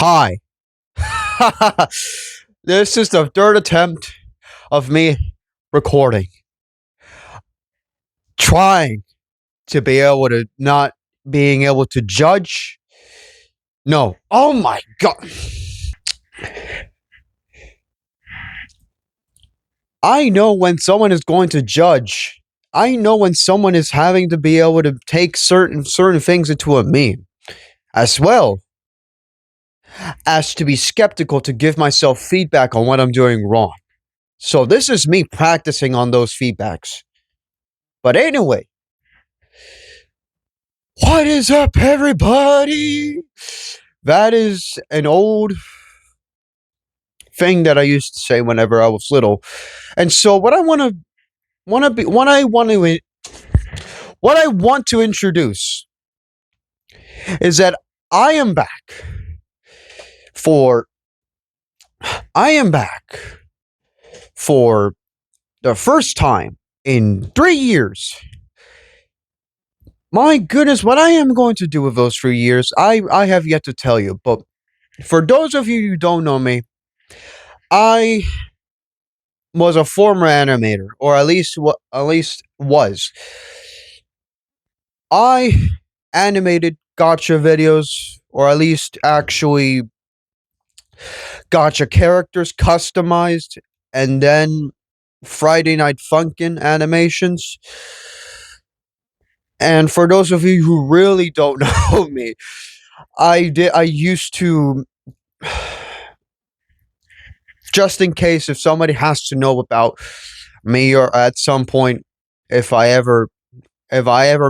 Hi. This is the third attempt of me recording, trying to be able to not being able to judge. No. Oh my God. I know when someone is going to judge. I know when someone is having to be able to take certain things into a meme, as well as to be skeptical to give myself feedback on what I'm doing wrong. So this is me practicing on those feedbacks. But anyway, what is up, everybody? That is an old thing that I used to say whenever I was little. And so what I want to be what I want to introduce is that I am back for I am back for the first time in 3 years. My goodness, what I am going to do with those 3 years, I have yet to tell you. But for those of you who don't know me, I was a former animator, or at least was. I animated gotcha videos, or at least actually gotcha characters customized, and then Friday Night Funkin' animations. And for those of you who really don't know me, I used to, just in case if somebody has to know about me, or at some point if I ever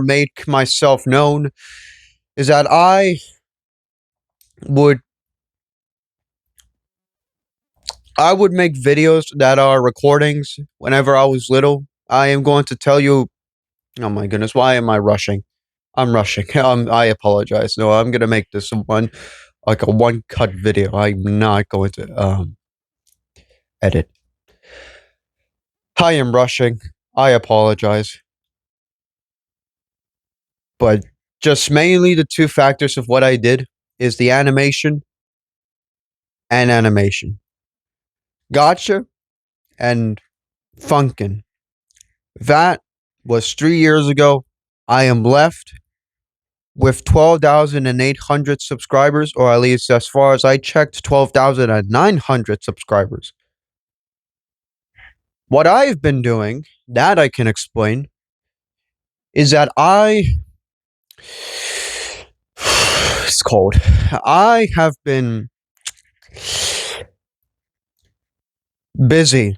made myself known, is that would I would make videos that are recordings whenever I was little. I am going to tell you. Oh my goodness, why am I rushing? I'm rushing. I apologize. No, I'm gonna make this like a one cut video. I'm not going to edit. I am rushing. I apologize. But just mainly the two factors of what I did is the animation and animation. Gotcha and Funkin'. That was 3 years ago. I am left with 12,800 subscribers, or at least as far as I checked, 12,900 subscribers. What I've been doing, that I can explain, is that it's cold. I have been busy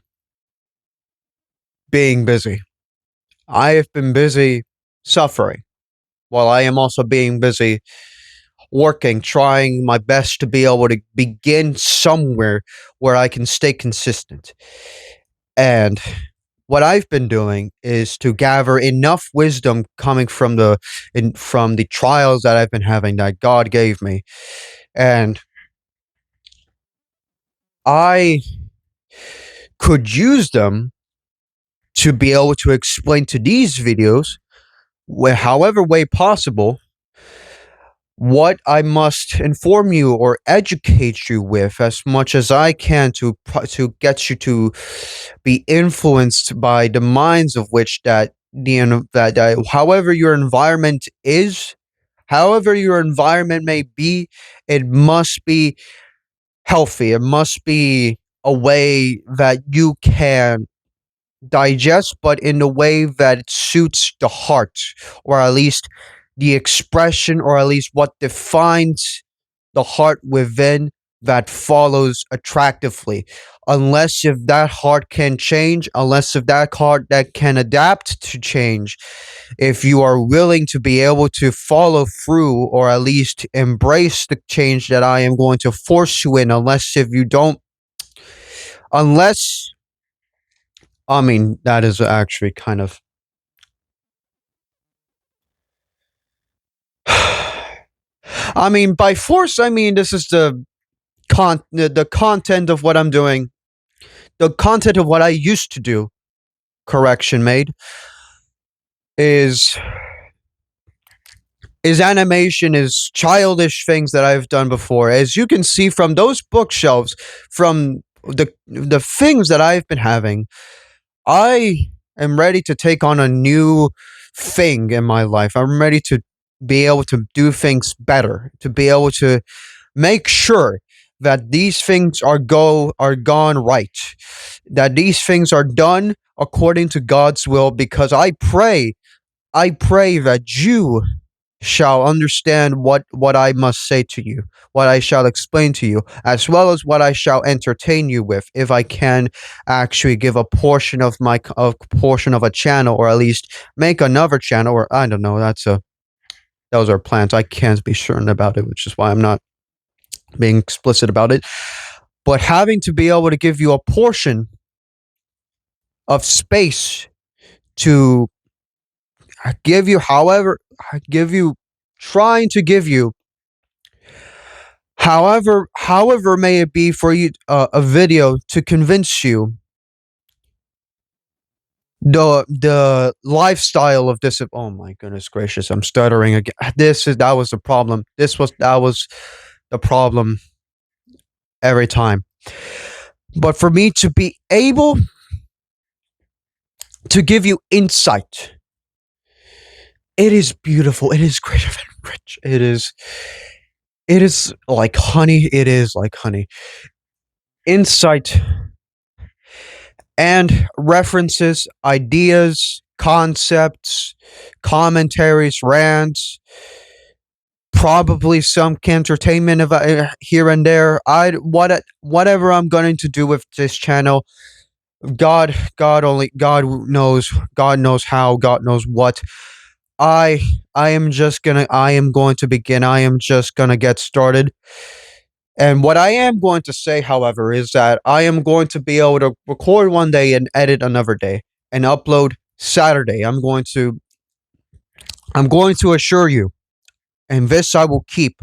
being busy. I have been busy suffering, while I am also being busy working, trying my best to be able to begin somewhere where I can stay consistent. And what I've been doing is to gather enough wisdom coming from from the trials that I've been having that God gave me. And I could use them to be able to explain to these videos, where however way possible, what I must inform you or educate you with as much as I can to get you to be influenced by the minds of which that however your environment is, however your environment may be, it must be healthy. It must be a way that you can digest, but in a way that it suits the heart, or at least the expression, or at least what defines the heart within, that follows attractively. Unless if that heart can change, unless if that heart that can adapt to change, if you are willing to be able to follow through, or at least embrace the change that I am going to force you in, unless if you don't, unless I mean, that is actually kind of. I mean, by force, I mean this is the content of what I'm doing, the content of what I used to do. Correction made is is animation, is childish things that I've done before. As you can see from those bookshelves, from the things that I've been having, I am ready to take on a new thing in my life. I'm ready to be able to do things better, to be able to make sure that these things are gone right, that these things are done according to God's will, because I pray that you shall understand what I must say to you, what I shall explain to you, as well as what I shall entertain you with, if I can actually give a portion of a channel, or at least make another channel, or I don't know. Those are plans. I can't be certain about it, which is why I'm not being explicit about it. But having to be able to give you a portion of space to give you, give you, trying to give you, however may it be for you, a video to convince you the lifestyle of this. Oh my goodness gracious, I'm stuttering again. That was the problem. That was the problem every time. But for me to be able to give you insight, it is beautiful. It is greater than rich. It is like honey. It is like honey. Insight and references, ideas, concepts, commentaries, rants, probably some entertainment of here and there. Whatever I'm going to do with this channel, God knows how, God knows what. I I am going to begin. I am just gonna get started. And what I am going to say, however, is that I am going to be able to record one day and edit another day and upload Saturday. I'm going to assure you, and this I will keep,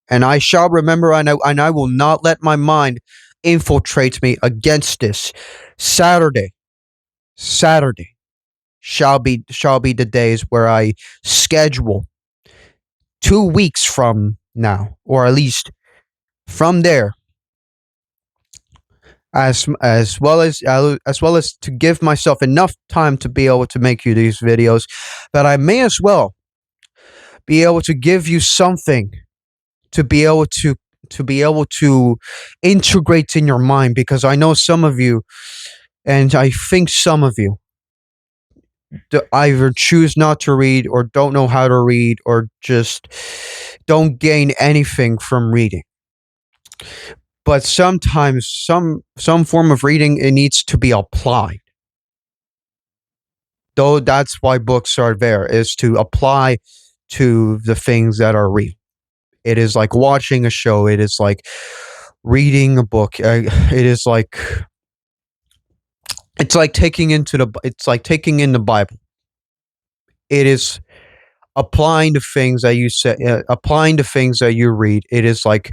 and I shall remember, and I will not let my mind infiltrate me against this. Saturday, Saturday shall be the days where I schedule 2 weeks from now, or at least from there, as well as to give myself enough time to be able to make you these videos, that I may as well be able to give you something to be able to integrate in your mind, because I know some of you, and I think some of you, either choose not to read, or don't know how to read, or just don't gain anything from reading. But sometimes some form of reading, it needs to be applied. Though that's why books are there, is to apply to the things that are real. It is like watching a show. It is like reading a book. It is like it's like taking in the Bible. It is applying the things that you say, applying the things that you read. It is like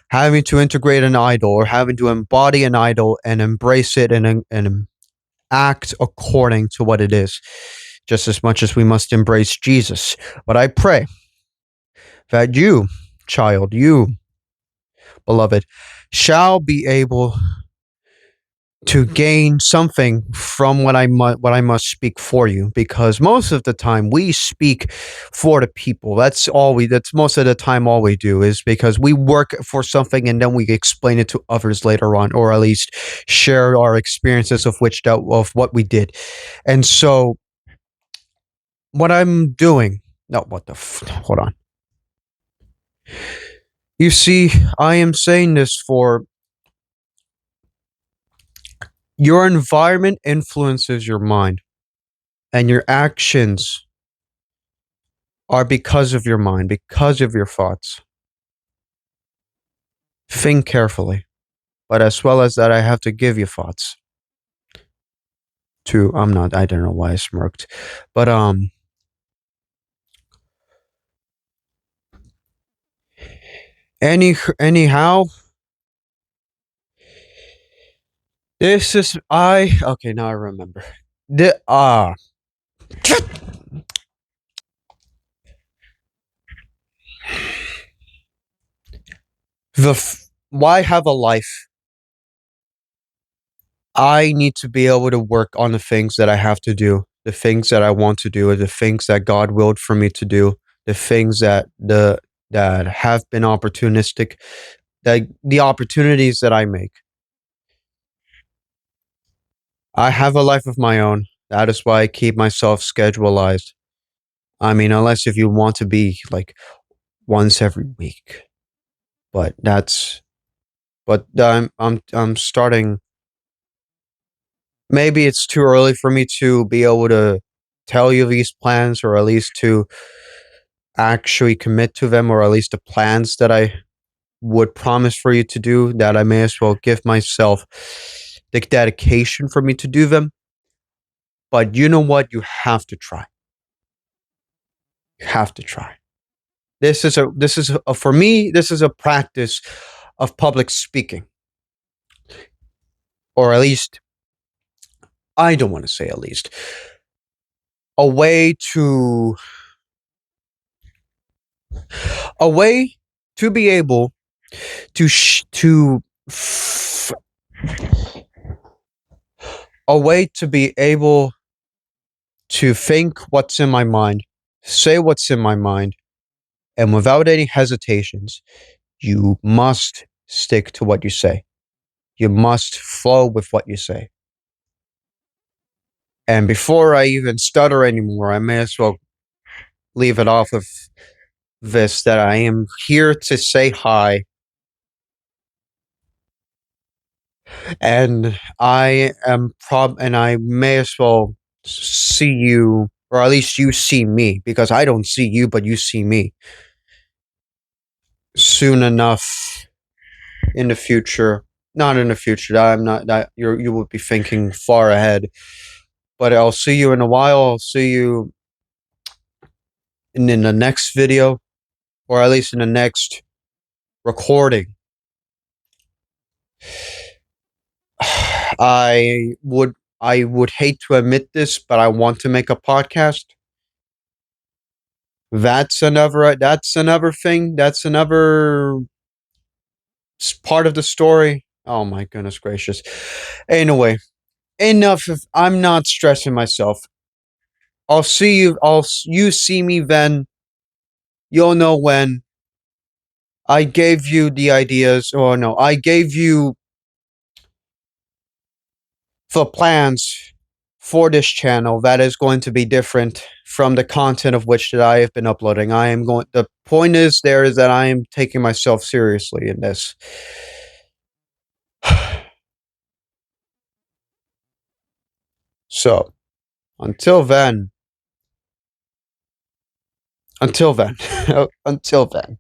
having to integrate an idol, or having to embody an idol and embrace it, and act according to what it is, just as much as we must embrace Jesus. But I pray that you, child, you, beloved, shall be able to gain something from what I must speak for you, because most of the time we speak for the people. That's most of the time all we do, is because we work for something and then we explain it to others later on, or at least share our experiences of what we did. And so what I'm doing, no, hold on. You see, I am saying this for your environment influences your mind, and your actions are because of your mind, because of your thoughts. Think carefully. But as well as that, I have to give you thoughts. I don't know why I smirked. But anyhow, this is I okay, now I remember. The why have a life? I need to be able to work on the things that I have to do, the things that I want to do, or the things that God willed for me to do, the things that have been opportunistic, that the opportunities that I make. I have a life of my own. That is why I keep myself schedulized. I mean, unless if you want to be like once every week, but that's I'm starting. Maybe it's too early for me to be able to tell you these plans, or at least to actually commit to them, or at least the plans that I would promise for you to do, that I may as well give myself the dedication for me to do them. But you know what? You have to try. You have to try. For me, this is a practice of public speaking, or at least I don't want to say at least a way to a way to be able to a way to be able to think what's in my mind, say what's in my mind, and without any hesitations, you must stick to what you say. You must flow with what you say. And before I even stutter anymore, I may as well leave it off of this, that I am here to say hi, and I may as well see you, or at least you see me, because I don't see you, but you see me soon enough in the future. Not in the future. I'm not that you will be thinking far ahead, but I'll see you in a while. I'll see you in the next video, or at least in the next recording. I would hate to admit this, but I want to make a podcast. That's another thing. That's another part of the story. Oh my goodness gracious. Anyway, enough of I'm not stressing myself. I'll see you. You see me then. You'll know when. I gave you the ideas, or no, I gave you the plans for this channel that is going to be different from the content of which that I have been uploading. The point is there is that I am taking myself seriously in this. So, until then, until then, until then.